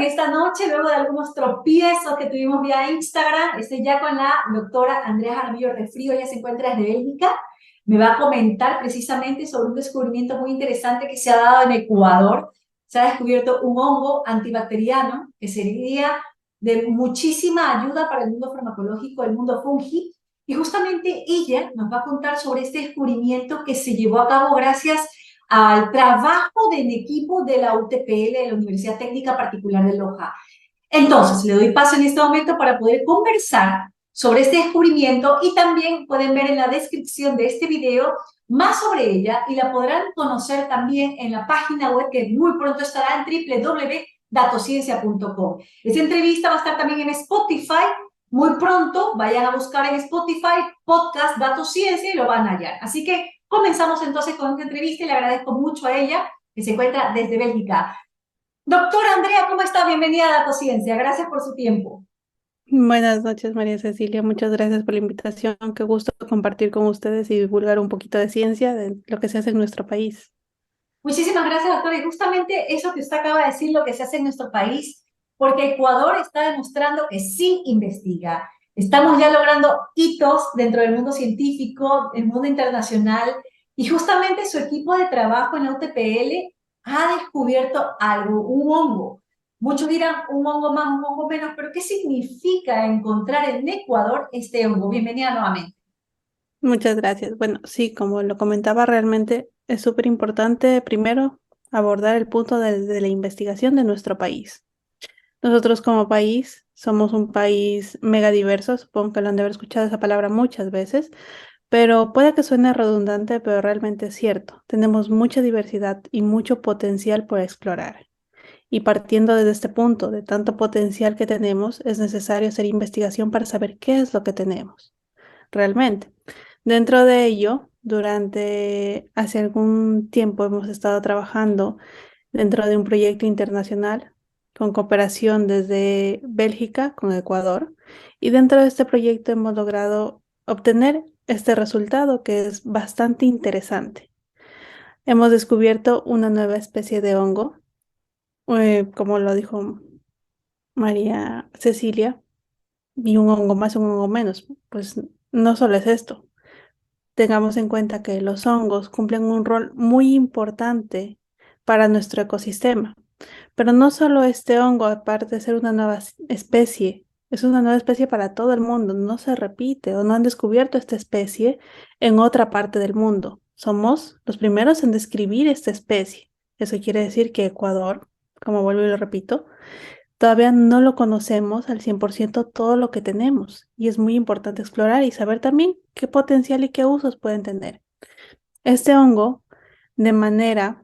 esta noche, luego de algunos tropiezos que tuvimos vía Instagram. Estoy ya con la doctora Andrea Jaramillo Refrío, ella se encuentra desde Bélgica. Me va a comentar precisamente sobre un descubrimiento muy interesante que se ha dado en Ecuador. Se ha descubierto un hongo antibacteriano que sería de muchísima ayuda para el mundo farmacológico, el mundo fungi. Y justamente ella nos va a contar sobre este descubrimiento que se llevó a cabo gracias al trabajo en equipo de la UTPL, de la Universidad Técnica Particular de Loja. Entonces, le doy paso en este momento para poder conversar sobre este descubrimiento y también pueden ver en la descripción de este video más sobre ella y la podrán conocer también en la página web que muy pronto estará en www.datociencia.com. Esta entrevista va a estar también en Spotify. Muy pronto vayan a buscar en Spotify podcast Datos Ciencia y lo van a hallar. Así que comenzamos entonces con esta entrevista y le agradezco mucho a ella que se encuentra desde Bélgica. Doctora Andrea, ¿cómo está? Bienvenida a Datociencia. Gracias por su tiempo. Buenas noches, María Cecilia. Muchas gracias por la invitación. Qué gusto compartir con ustedes y divulgar un poquito de ciencia de lo que se hace en nuestro país. Muchísimas gracias, doctora. Y justamente eso que usted acaba de decir, lo que se hace en nuestro país, porque Ecuador está demostrando que sí investiga. Estamos ya logrando hitos dentro del mundo científico, el mundo internacional, y justamente su equipo de trabajo en la UTPL ha descubierto algo, un hongo. Muchos dirán un hongo más, un hongo menos, pero ¿qué significa encontrar en Ecuador este hongo? Bienvenida nuevamente. Muchas gracias. Bueno, sí, como lo comentaba, realmente es súper importante primero abordar el punto de la investigación de nuestro país. Nosotros como país somos un país mega diverso, supongo que lo han de haber escuchado esa palabra muchas veces, pero puede que suene redundante, pero realmente es cierto. Tenemos mucha diversidad y mucho potencial por explorar. Y partiendo desde este punto, de tanto potencial que tenemos, es necesario hacer investigación para saber qué es lo que tenemos realmente. Dentro de ello, durante hace algún tiempo hemos estado trabajando dentro de un proyecto internacional con cooperación desde Bélgica con Ecuador. Y dentro de este proyecto hemos logrado obtener este resultado que es bastante interesante. Hemos descubierto una nueva especie de hongo, como lo dijo María Cecilia, y un hongo más, un hongo menos. Pues no solo es esto. Tengamos en cuenta que los hongos cumplen un rol muy importante para nuestro ecosistema. Pero no solo este hongo, aparte de ser una nueva especie, es una nueva especie para todo el mundo. No se repite o no han descubierto esta especie en otra parte del mundo. Somos los primeros en describir esta especie. Eso quiere decir que Ecuador, como vuelvo y lo repito, todavía no lo conocemos al 100% todo lo que tenemos y es muy importante explorar y saber también qué potencial y qué usos pueden tener. Este hongo, de manera,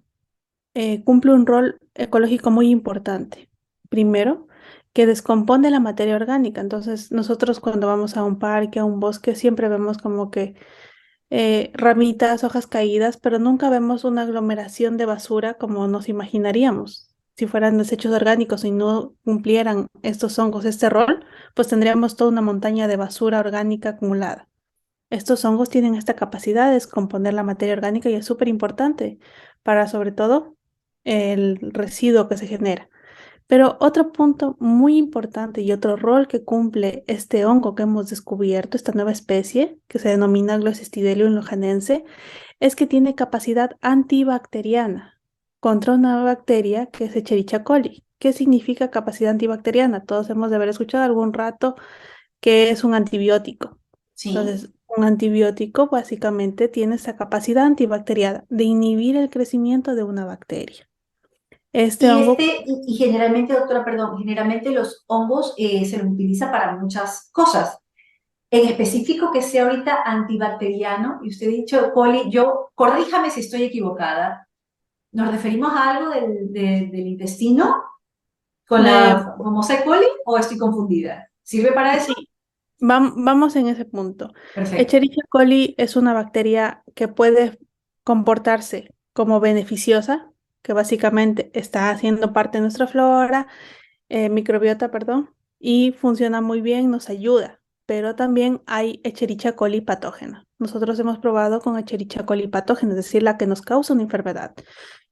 cumple un rol ecológico muy importante. Primero, que descompone la materia orgánica. Entonces, nosotros cuando vamos a un parque, a un bosque, siempre vemos como que ramitas, hojas caídas, pero nunca vemos una aglomeración de basura como nos imaginaríamos. Si fueran desechos orgánicos y no cumplieran estos hongos este rol, pues tendríamos toda una montaña de basura orgánica acumulada. Estos hongos tienen esta capacidad de descomponer la materia orgánica y es súper importante para sobre todo el residuo que se genera. Pero otro punto muy importante y otro rol que cumple este hongo que hemos descubierto, esta nueva especie que se denomina Glossistidelium lojanense, es que tiene capacidad antibacteriana contra una bacteria que es Escherichia coli. ¿Qué significa capacidad antibacteriana? Todos hemos de haber escuchado algún rato que es un antibiótico. Sí. Entonces, un antibiótico básicamente tiene esa capacidad antibacteriana de inhibir el crecimiento de una bacteria. Este hongo. Y generalmente, doctora, perdón, generalmente los hongos se los utiliza para muchas cosas. En específico que sea ahorita antibacteriano, y usted ha dicho coli, yo, corríjame si estoy equivocada, ¿nos referimos a algo del intestino con eh, la famosa coli o estoy confundida? ¿Sirve para eso? Sí, vamos en ese punto. Perfecto. Escherichia coli es una bacteria que puede comportarse como beneficiosa, que básicamente está haciendo parte de nuestra flora, microbiota, perdón, y funciona muy bien, nos ayuda. Pero también hay Escherichia coli patógena. Nosotros hemos probado con Escherichia coli patógena, es decir, la que nos causa una enfermedad.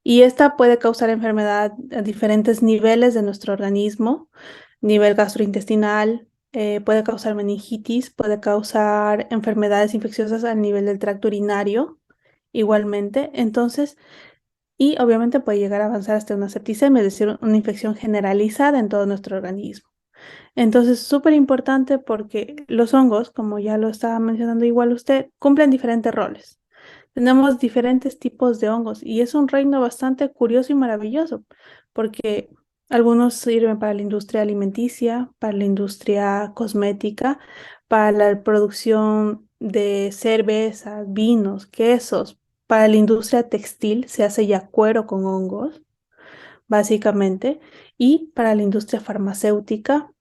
Y esta puede causar enfermedad a diferentes niveles de nuestro organismo, nivel gastrointestinal, puede causar meningitis, puede causar enfermedades infecciosas a nivel del tracto urinario, igualmente. Entonces, y obviamente puede llegar a avanzar hasta una septicemia, es decir, una infección generalizada en todo nuestro organismo. Entonces, súper importante porque los hongos, como ya lo estaba mencionando igual usted, cumplen diferentes roles. Tenemos diferentes tipos de hongos y es un reino bastante curioso y maravilloso porque algunos sirven para la industria alimenticia, para la industria cosmética, para la producción de cervezas, vinos, quesos, para la industria textil se hace ya cuero con hongos básicamente, y para la industria farmacéutica,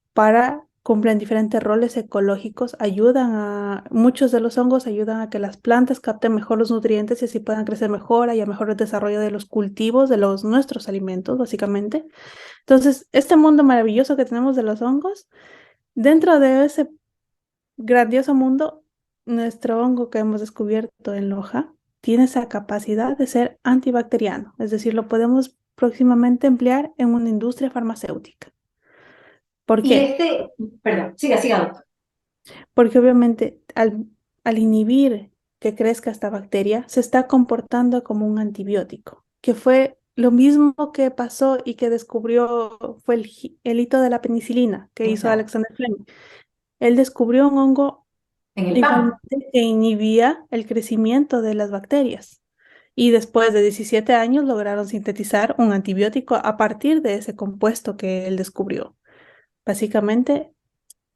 cumplen diferentes roles ecológicos, muchos de los hongos ayudan a que las plantas capten mejor los nutrientes y así puedan crecer mejor, haya mejor desarrollo de los cultivos, de nuestros alimentos, básicamente. Entonces, este mundo maravilloso que tenemos de los hongos, dentro de ese grandioso mundo, nuestro hongo que hemos descubierto en Loja tiene esa capacidad de ser antibacteriano, es decir, lo podemos próximamente emplear en una industria farmacéutica. ¿Por Y qué? perdón, siga, siga, doctor. Porque obviamente al inhibir que crezca esta bacteria, se está comportando como un antibiótico, que fue lo mismo que pasó y que descubrió, fue el hito de la penicilina que hizo Exacto. Alexander Fleming. Él descubrió un hongo En el pan. igualmente que inhibía el crecimiento de las bacterias. Y después de 17 años lograron sintetizar un antibiótico a partir de ese compuesto que él descubrió. Básicamente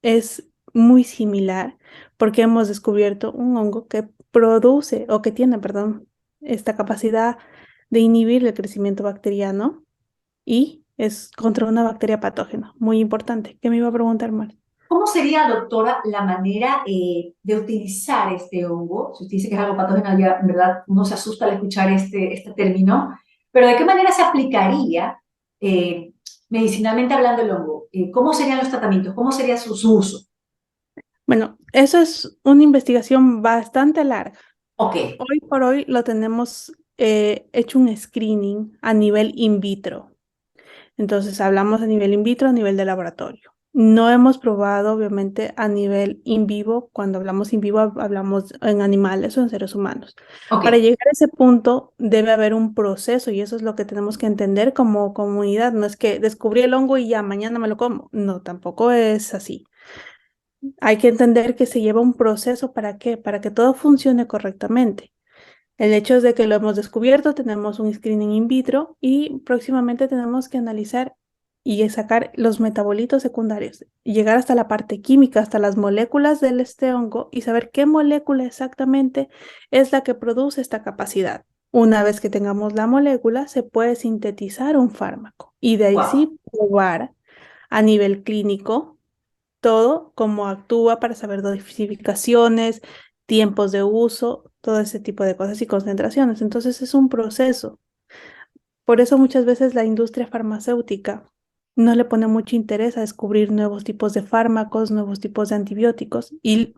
es muy similar porque hemos descubierto un hongo que produce o que tiene, perdón, esta capacidad de inhibir el crecimiento bacteriano y es contra una bacteria patógena. Muy importante. ¿Qué me iba a preguntar, Mar? ¿Cómo sería, doctora, la manera de utilizar este hongo? Si usted dice que es algo patógeno, ya en verdad uno se asusta al escuchar este término, pero ¿de qué manera se aplicaría eh, medicinalmente hablando el hongo? ¿Cómo serían los tratamientos? ¿Cómo sería su uso? Bueno, eso es una investigación bastante larga. Ok, Hoy por hoy lo tenemos hecho un screening a nivel in vitro. Entonces hablamos a nivel in vitro, a nivel de laboratorio. No hemos probado, obviamente, a nivel in vivo. Cuando hablamos in vivo, hablamos en animales o en seres humanos. ok. Para llegar a ese punto, debe haber un proceso y eso es lo que tenemos que entender como comunidad. No es que descubrí el hongo y ya mañana me lo como. No, tampoco es así. Hay que entender que se lleva un proceso ¿para qué? Para que todo funcione correctamente. El hecho es de que lo hemos descubierto, tenemos un screening in vitro y próximamente tenemos que analizar y sacar los metabolitos secundarios, y llegar hasta la parte química, hasta las moléculas del este hongo y saber qué molécula exactamente es la que produce esta capacidad. Una vez que tengamos la molécula, se puede sintetizar un fármaco y de ahí Wow. sí probar a nivel clínico todo, cómo actúa para saber dosificaciones, tiempos de uso, todo ese tipo de cosas y concentraciones. Entonces es un proceso. Por eso muchas veces la industria farmacéutica no le pone mucho interés a descubrir nuevos tipos de fármacos, nuevos tipos de antibióticos. Y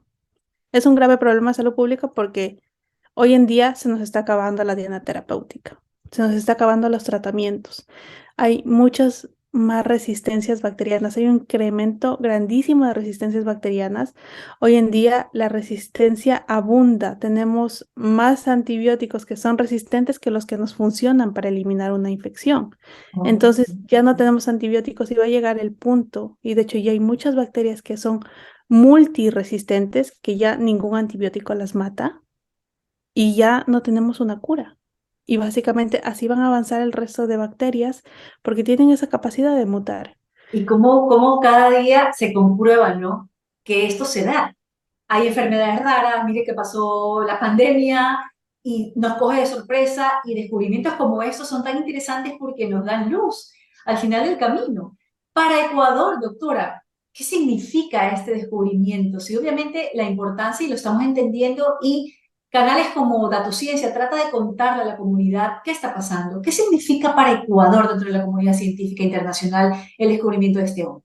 es un grave problema de salud pública porque hoy en día se nos está acabando la diana terapéutica, se nos está acabando los tratamientos. Hay muchas más resistencias bacterianas, hay un incremento grandísimo de resistencias bacterianas. Hoy en día la resistencia abunda, tenemos más antibióticos que son resistentes que los que nos funcionan para eliminar una infección. Entonces ya no tenemos antibióticos y va a llegar el punto, y de hecho ya hay muchas bacterias que son multiresistentes, que ya ningún antibiótico las mata y ya no tenemos una cura. Y básicamente así van a avanzar el resto de bacterias porque tienen esa capacidad de mutar. Y cómo cada día se comprueba, ¿no? Que esto se da. Hay enfermedades raras, mire que pasó la pandemia y nos coge de sorpresa y descubrimientos como estos son tan interesantes porque nos dan luz al final del camino. Para Ecuador, doctora, ¿qué significa este descubrimiento? Sí, obviamente la importancia y lo estamos entendiendo y canales como Datociencia trata de contarle a la comunidad qué está pasando, qué significa para Ecuador dentro de la comunidad científica internacional el descubrimiento de este hongo.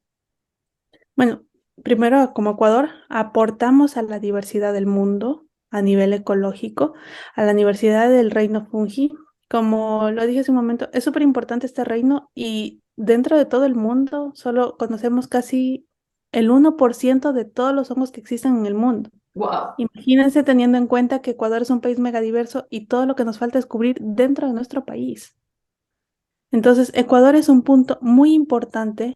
Bueno, primero como Ecuador aportamos a la diversidad del mundo a nivel ecológico, a la diversidad del reino fungi. como lo dije hace un momento, es súper importante este reino y dentro de todo el mundo solo conocemos casi el 1% de todos los hongos que existen en el mundo. Wow. Imagínense teniendo en cuenta que Ecuador es un país megadiverso y todo lo que nos falta descubrir dentro de nuestro país. Entonces, Ecuador es un punto muy importante,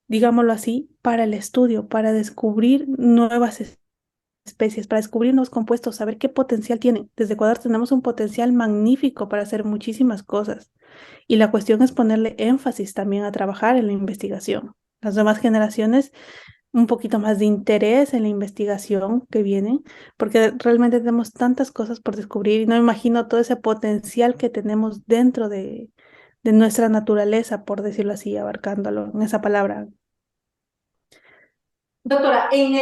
digámoslo así, para el estudio, para descubrir nuevas especies, para descubrir nuevos compuestos, saber qué potencial tienen. Desde Ecuador tenemos un potencial magnífico para hacer muchísimas cosas. Y la cuestión es ponerle énfasis también a trabajar en la investigación. Las nuevas generaciones, un poquito más de interés en la investigación que vienen, porque realmente tenemos tantas cosas por descubrir y no me imagino todo ese potencial que tenemos dentro de nuestra naturaleza, por decirlo así, abarcándolo en esa palabra. Doctora, en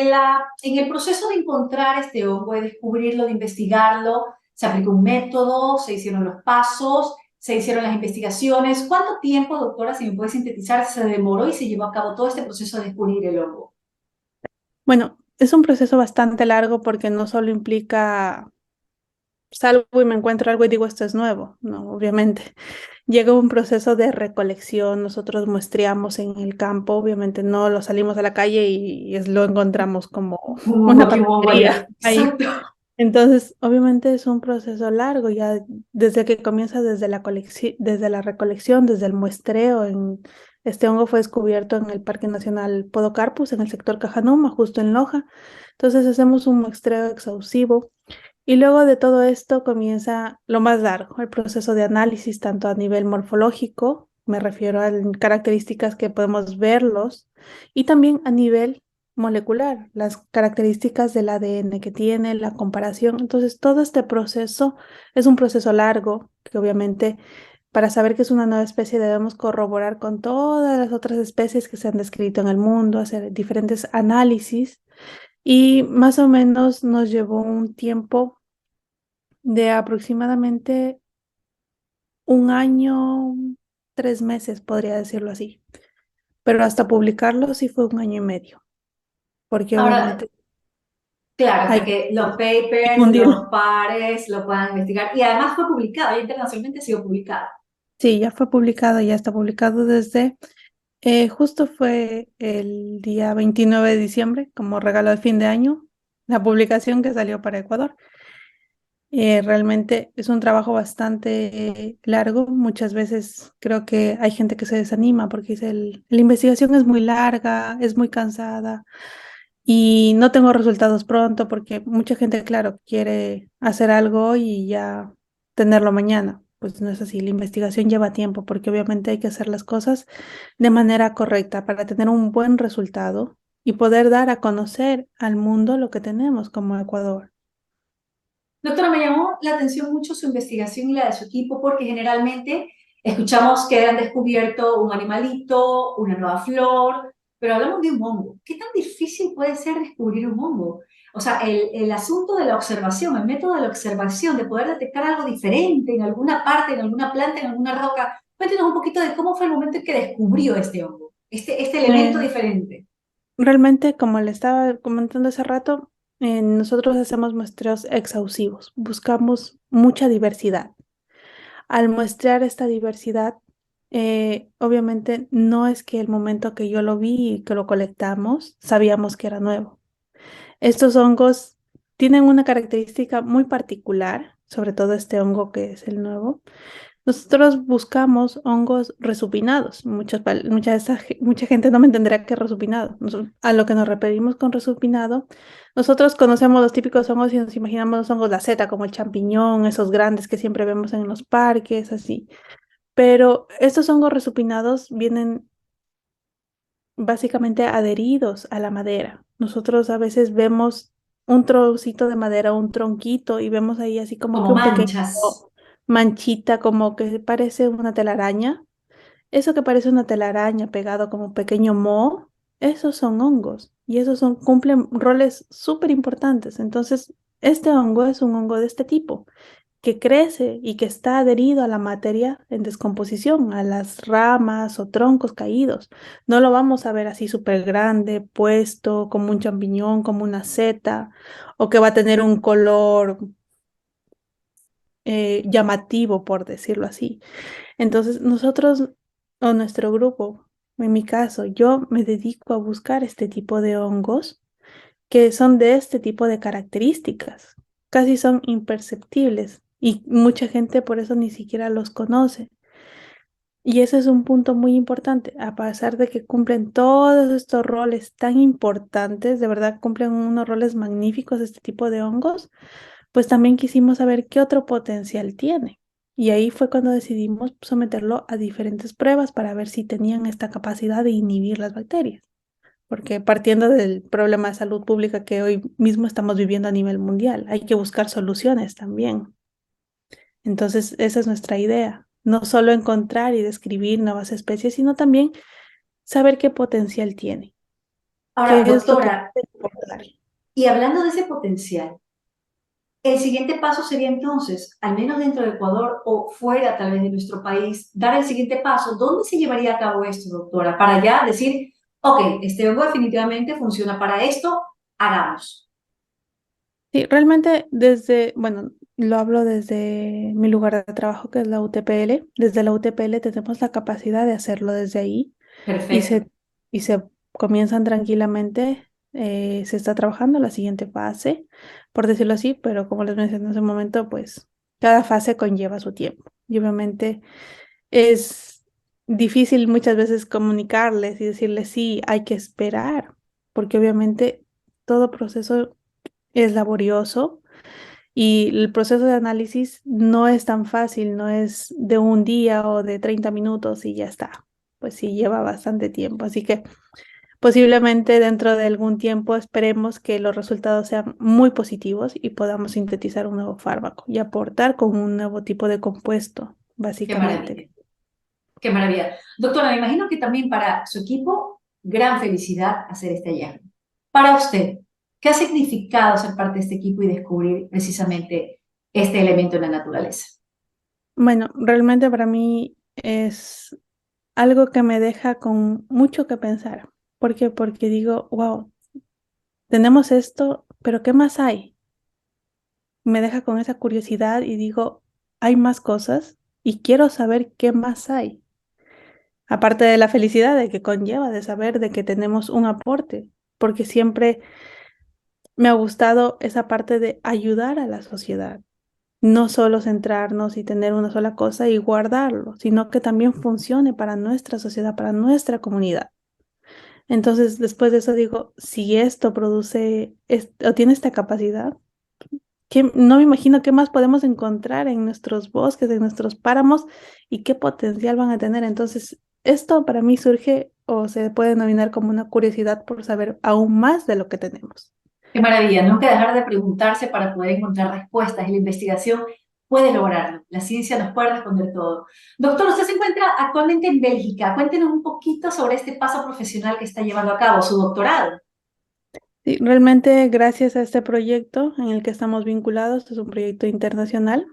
el proceso de encontrar este hongo, de descubrirlo, de investigarlo, se aplicó un método, se hicieron los pasos, se hicieron las investigaciones. ¿Cuánto tiempo, doctora, si me puede sintetizar, se demoró y se llevó a cabo todo este proceso de descubrir el hongo? Bueno, es un proceso bastante largo porque no solo implica salgo y me encuentro algo y digo esto es nuevo, no, obviamente. Llega un proceso de recolección, nosotros muestreamos en el campo, obviamente no lo salimos a la calle y lo encontramos como Un hongo una aquí, un hongo allá. papelería ahí. Exacto. Entonces, obviamente es un proceso largo, ya desde que comienza desde la recolección, desde el muestreo. Este hongo fue descubierto en el Parque Nacional Podocarpus, en el sector Cajanuma, justo en Loja. Entonces hacemos un muestreo exhaustivo y luego de todo esto comienza lo más largo, el proceso de análisis, tanto a nivel morfológico, me refiero a características que podemos verlos, y también a nivel molecular, las características del ADN que tiene, la comparación. Entonces, todo este proceso es un proceso largo, que obviamente para saber que es una nueva especie debemos corroborar con todas las otras especies que se han descrito en el mundo, hacer diferentes análisis y más o menos nos llevó un tiempo de aproximadamente un año, 3 meses, podría decirlo así. Pero hasta publicarlo sí fue un año y medio, porque Ahora, obviamente claro, hay hasta que que los papers, difundirlo. los pares lo puedan investigar. Y además fue publicado, ya internacionalmente ha sido publicado. Sí, ya fue publicado, ya está publicado desde, justo fue el día 29 de diciembre, como regalo de fin de año, la publicación que salió para Ecuador. Realmente es un trabajo bastante largo. Muchas veces creo que hay gente que se desanima porque dice, la investigación es muy larga, es muy cansada y no tengo resultados pronto porque mucha gente, claro, quiere hacer algo y ya tenerlo mañana. Pues no es así, la investigación lleva tiempo porque obviamente hay que hacer las cosas de manera correcta para tener un buen resultado y poder dar a conocer al mundo lo que tenemos como Ecuador. Doctora, me llamó la atención mucho su investigación y la de su equipo porque generalmente escuchamos que han descubierto un animalito, una nueva flor, pero hablamos de un hongo. ¿Qué tan difícil puede ser descubrir un hongo? O sea, el asunto de la observación, el método de la observación, de poder detectar algo diferente en alguna parte, en alguna planta, en alguna roca. Cuéntenos un poquito de cómo fue el momento en que descubrió este hongo, este elemento Eh, diferente. Realmente, como le estaba comentando hace rato, nosotros hacemos muestreos exhaustivos, buscamos mucha diversidad. Al muestrear esta diversidad, obviamente no es que el momento que yo lo vi y que lo colectamos, sabíamos que era nuevo. Estos hongos tienen una característica muy particular, sobre todo este hongo que es el nuevo. Nosotros buscamos hongos resupinados. Mucha gente no me entenderá qué es resupinado. A lo que nos referimos con resupinado, nosotros conocemos los típicos hongos y nos imaginamos los hongos la seta, como el champiñón, esos grandes que siempre vemos en los parques, así. Pero estos hongos resupinados vienen básicamente adheridos a la madera. Nosotros a veces vemos un trocito de madera, un tronquito, y vemos ahí así como que Como un pequeño manchas. manchita, como que parece una telaraña. Eso que parece una telaraña pegado como un pequeño moho, esos son hongos y cumplen roles súper importantes. Entonces, este hongo es un hongo de este tipo que crece y que está adherido a la materia en descomposición, a las ramas o troncos caídos. No lo vamos a ver así súper grande, puesto como un champiñón, como una seta, o que va a tener un color llamativo, por decirlo así. Entonces, nosotros o nuestro grupo, en mi caso, yo me dedico a buscar este tipo de hongos que son de este tipo de características. Casi son imperceptibles y mucha gente por eso ni siquiera los conoce. Y ese es un punto muy importante, a pesar de que cumplen todos estos roles tan importantes, de verdad cumplen unos roles magníficos este tipo de hongos, pues también quisimos saber qué otro potencial tiene. Y ahí fue cuando decidimos someterlo a diferentes pruebas para ver si tenían esta capacidad de inhibir las bacterias. Porque partiendo del problema de salud pública que hoy mismo estamos viviendo a nivel mundial, hay que buscar soluciones también. Entonces, esa es nuestra idea. No solo encontrar y describir nuevas especies, sino también saber qué potencial tiene, qué Ahora, es lo que doctora, puede aportar. y hablando de ese potencial, el siguiente paso sería entonces, al menos dentro de Ecuador o fuera tal vez de nuestro país, dar el siguiente paso. ¿Dónde se llevaría a cabo esto, doctora? Para ya decir, ok, este hongo definitivamente funciona para esto, hagamos. Sí, realmente desde, bueno, lo hablo desde mi lugar de trabajo, que es la UTPL. Desde la UTPL tenemos la capacidad de hacerlo desde ahí y Perfecto. se comienzan tranquilamente, se está trabajando la siguiente fase, por decirlo así, pero como les mencioné hace un momento, pues cada fase conlleva su tiempo. Y obviamente es difícil muchas veces comunicarles y decirles sí, hay que esperar, porque obviamente todo proceso es laborioso y el proceso de análisis no es tan fácil, no es de un día o de 30 minutos y ya está. Pues sí, lleva bastante tiempo. Así que posiblemente dentro de algún tiempo esperemos que los resultados sean muy positivos y podamos sintetizar un nuevo fármaco y aportar con un nuevo tipo de compuesto, Qué básicamente. maravilla. Qué maravilla. Doctora, me imagino que también para su equipo, gran felicidad hacer este hallazgo. Para usted, ¿qué ha significado ser parte de este equipo y descubrir precisamente este elemento en la naturaleza? Bueno, realmente para mí es algo que me deja con mucho que pensar. ¿Por qué? Porque digo, wow, tenemos esto, pero ¿qué más hay? Me deja con esa curiosidad y digo, hay más cosas y quiero saber qué más hay. Aparte de la felicidad de que conlleva de saber de que tenemos un aporte, porque siempre me ha gustado esa parte de ayudar a la sociedad, no solo centrarnos y tener una sola cosa y guardarlo, sino que también funcione para nuestra sociedad, para nuestra comunidad. Entonces, después de eso digo, si esto produce o tiene esta capacidad, no me imagino qué más podemos encontrar en nuestros bosques, en nuestros páramos y qué potencial van a tener. Entonces, esto para mí surge o se puede denominar como una curiosidad por saber aún más de lo que tenemos. Qué maravilla, nunca dejar de preguntarse para poder encontrar respuestas y la investigación puede lograrlo. La ciencia nos puede responder todo. Doctor, usted se encuentra actualmente en Bélgica. Cuéntenos un poquito sobre este paso profesional que está llevando a cabo, su doctorado. Sí, realmente gracias a este proyecto en el que estamos vinculados, es un proyecto internacional,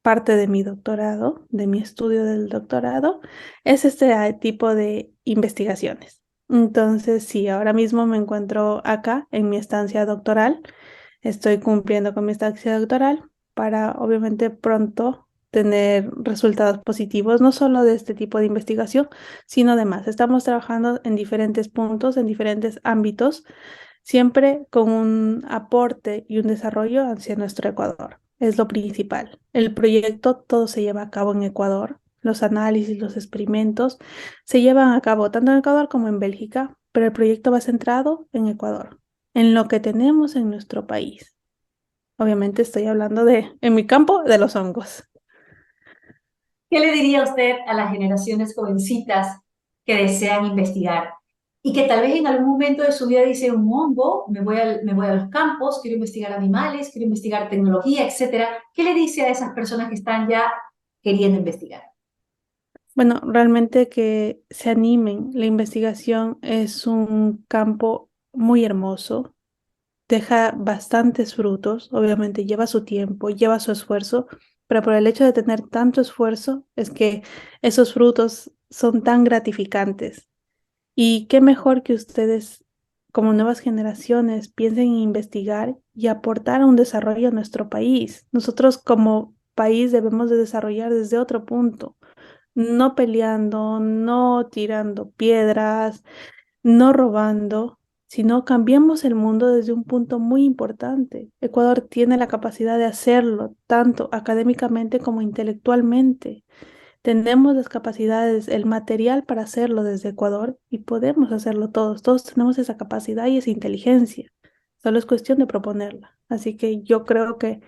parte de mi doctorado, de mi estudio del doctorado, es este tipo de investigaciones. Entonces, sí, ahora mismo me encuentro acá en mi estancia doctoral. Estoy cumpliendo con mi estancia doctoral para, obviamente, pronto tener resultados positivos, no solo de este tipo de investigación, sino de más. Estamos trabajando en diferentes puntos, en diferentes ámbitos, siempre con un aporte y un desarrollo hacia nuestro Ecuador. Es lo principal. El proyecto todo se lleva a cabo en Ecuador. Los análisis, los experimentos se llevan a cabo tanto en Ecuador como en Bélgica, pero el proyecto va centrado en Ecuador, en lo que tenemos en nuestro país. Obviamente estoy hablando en mi campo, de los hongos. ¿Qué le diría usted a las generaciones jovencitas que desean investigar y que tal vez en algún momento de su vida dicen, un hongo, me voy a los campos, quiero investigar animales, quiero investigar tecnología, etcétera? ¿Qué le dice a esas personas que están ya queriendo investigar? Bueno, realmente que se animen. La investigación es un campo muy hermoso, deja bastantes frutos, obviamente lleva su tiempo, lleva su esfuerzo, pero por el hecho de tener tanto esfuerzo es que esos frutos son tan gratificantes. Y qué mejor que ustedes como nuevas generaciones, piensen en investigar y aportar a un desarrollo a nuestro país. Nosotros como país debemos de desarrollar desde otro punto, no peleando, no tirando piedras, no robando, sino cambiamos el mundo desde un punto muy importante. Ecuador tiene la capacidad de hacerlo, tanto académicamente como intelectualmente. Tenemos las capacidades, el material para hacerlo desde Ecuador y podemos hacerlo todos. Todos tenemos esa capacidad y esa inteligencia. Solo es cuestión de proponerla. Así que yo creo que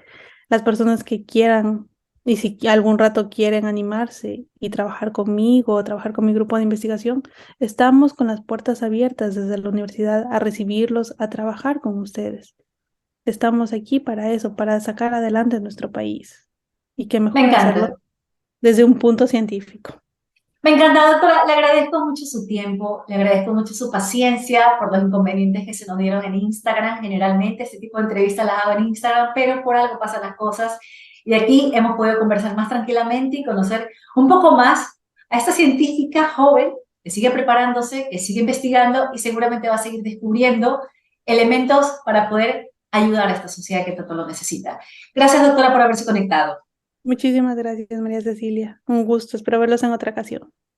las personas que quieran y si algún rato quieren animarse y trabajar conmigo o trabajar con mi grupo de investigación, estamos con las puertas abiertas desde la universidad a recibirlos, a trabajar con ustedes. Estamos aquí para eso, para sacar adelante nuestro país. Y qué Me mejor encanta. hacerlo desde un punto científico. Me encanta, doctora. Le agradezco mucho su tiempo, le agradezco mucho su paciencia por los inconvenientes que se nos dieron en Instagram. Generalmente este tipo de entrevistas las hago en Instagram, pero por algo pasan las cosas. Y aquí hemos podido conversar más tranquilamente y conocer un poco más a esta científica joven que sigue preparándose, que sigue investigando y seguramente va a seguir descubriendo elementos para poder ayudar a esta sociedad que tanto lo necesita. Gracias, doctora, por haberse conectado. Muchísimas gracias, María Cecilia. Un gusto. Espero verlos en otra ocasión.